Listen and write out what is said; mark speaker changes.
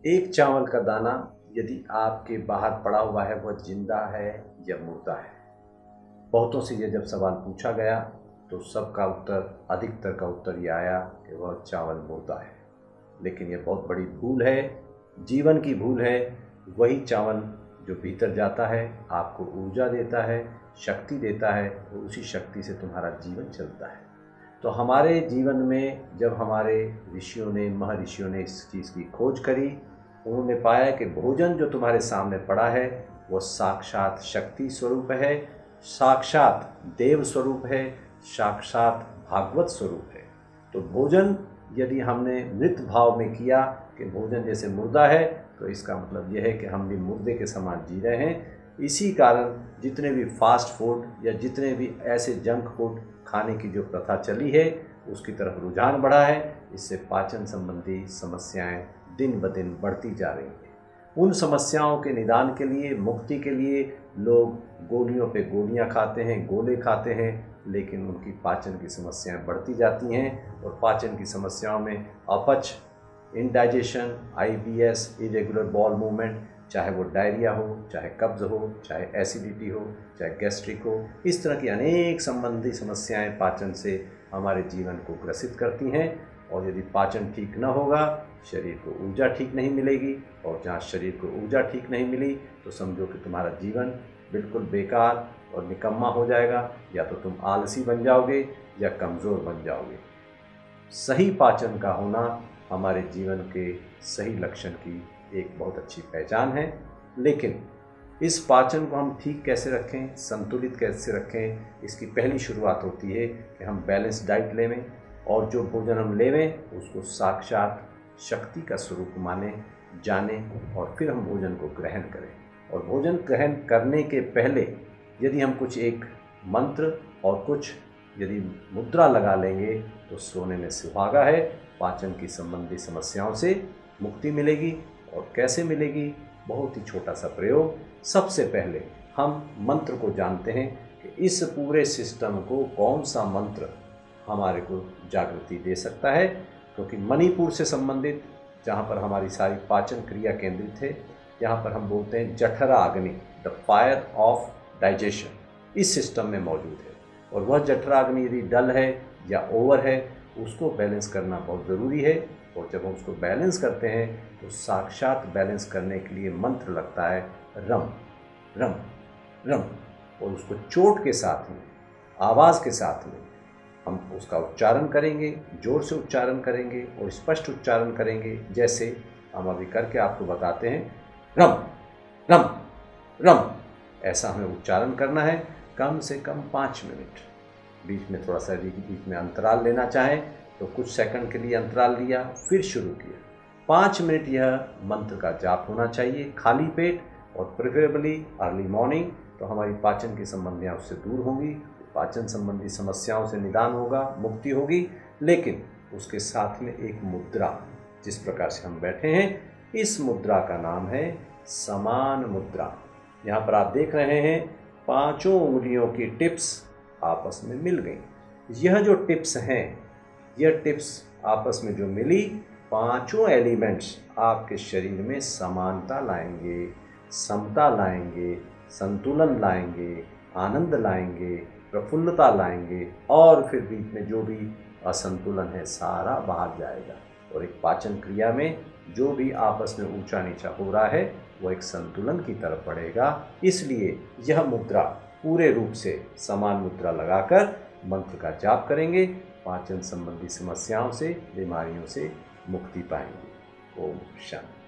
Speaker 1: एक चावल का दाना यदि आपके बाहर पड़ा हुआ है वह जिंदा है या मुर्दा है। बहुतों से ये जब सवाल पूछा गया तो सबका उत्तर, अधिकतर का उत्तर ये आया कि वह चावल मुर्दा है। लेकिन ये बहुत बड़ी भूल है, जीवन की भूल है। वही चावल जो भीतर जाता है आपको ऊर्जा देता है, शक्ति देता है, और उसी शक्ति से तुम्हारा जीवन चलता है। तो हमारे जीवन में जब हमारे ऋषियों ने, महर्षियों ने इस चीज़ की खोज करी, उन्होंने पाया कि भोजन जो तुम्हारे सामने पड़ा है वो साक्षात शक्ति स्वरूप है, साक्षात देव स्वरूप है, साक्षात भागवत स्वरूप है। तो भोजन यदि हमने मृत भाव में किया कि भोजन जैसे मुर्दा है, तो इसका मतलब यह है कि हम भी मुर्दे के समान जी रहे हैं। इसी कारण जितने भी फास्ट फूड या जितने भी ऐसे जंक फूड खाने की जो प्रथा चली है उसकी तरफ रुझान बढ़ा है। इससे पाचन संबंधी समस्याएं दिन ब दिन बढ़ती जा रही हैं। उन समस्याओं के निदान के लिए, मुक्ति के लिए लोग गोलियों पे गोलियां खाते हैं, गोले खाते हैं, लेकिन उनकी पाचन की समस्याएं बढ़ती जाती हैं। और पाचन की समस्याओं में अपच, indigestion, IBS, irregular ball movement, चाहे वो डायरिया हो, चाहे कब्ज़ हो, चाहे एसिडिटी हो, चाहे गैस्ट्रिक हो, इस तरह की अनेक संबंधी समस्याएं पाचन से हमारे जीवन को ग्रसित करती हैं। और यदि पाचन ठीक न होगा, शरीर को ऊर्जा ठीक नहीं मिलेगी, और जहाँ शरीर को ऊर्जा ठीक नहीं मिली तो समझो कि तुम्हारा जीवन बिल्कुल बेकार और निकम्मा हो जाएगा। या तो तुम आलसी बन जाओगे या कमज़ोर बन जाओगे। सही पाचन का होना हमारे जीवन के सही लक्षण की एक बहुत अच्छी पहचान है। लेकिन इस पाचन को हम ठीक कैसे रखें, संतुलित कैसे रखें, इसकी पहली शुरुआत होती है कि हम बैलेंस डाइट लेवें, और जो भोजन हम लेवें उसको साक्षात शक्ति का स्वरूप माने, जाने, और फिर हम भोजन को ग्रहण करें। और भोजन ग्रहण करने के पहले यदि हम कुछ एक मंत्र और कुछ यदि मुद्रा लगा लेंगे तो सोने में सुहागा है। पाचन की संबंधी समस्याओं से मुक्ति मिलेगी। और कैसे मिलेगी? बहुत ही छोटा सा प्रयोग। सबसे पहले हम मंत्र को जानते हैं कि इस पूरे सिस्टम को कौन सा मंत्र हमारे को जागृति दे सकता है। क्योंकि मणिपुर से संबंधित, जहाँ पर हमारी सारी पाचन क्रिया केंद्रित है, यहाँ पर हम बोलते हैं जठरा अग्नि, द फायर ऑफ डाइजेशन, इस सिस्टम में मौजूद है। और वह जठरा अग्नि यदि डल है या ओवर है, उसको बैलेंस करना बहुत ज़रूरी है। और जब हम उसको बैलेंस करते हैं तो साक्षात बैलेंस करने के लिए मंत्र लगता है रम रम रम। और उसको चोट के साथ में, आवाज़ के साथ में हम उसका उच्चारण करेंगे, जोर से उच्चारण करेंगे और स्पष्ट उच्चारण करेंगे। जैसे हम अभी करके आपको बताते हैं, रम रम रम। ऐसा हमें उच्चारण करना है कम से कम 5 मिनट। बीच में थोड़ा सा बीच में अंतराल लेना चाहें तो कुछ सेकंड के लिए अंतराल लिया, फिर शुरू किया। 5 मिनट यह मंत्र का जाप होना चाहिए, खाली पेट, और प्रेफरेबली अर्ली मॉर्निंग। तो हमारी पाचन की संबंधियाँ उससे दूर होंगी, पाचन संबंधी समस्याओं से निदान होगा, मुक्ति होगी। लेकिन उसके साथ में एक मुद्रा, जिस प्रकार से हम बैठे हैं, इस मुद्रा का नाम है समान मुद्रा। यहाँ पर आप देख रहे हैं 5 उंगलियों की टिप्स आपस में मिल गई। यह जो टिप्स हैं, यह टिप्स आपस में जो मिली, 5 एलिमेंट्स आपके शरीर में समानता लाएंगे, समता लाएंगे, संतुलन लाएंगे, आनंद लाएंगे, प्रफुल्लता लाएंगे, और फिर बीच में जो भी असंतुलन है सारा बाहर जाएगा। और एक पाचन क्रिया में जो भी आपस में ऊंचा नीचा हो रहा है वो एक संतुलन की तरफ बढ़ेगा। इसलिए यह मुद्रा पूरे रूप से समान मुद्रा लगाकर मंत्र का जाप करेंगे, पाचन संबंधी समस्याओं से, बीमारियों से मुक्ति पाएंगे। ओम शांति।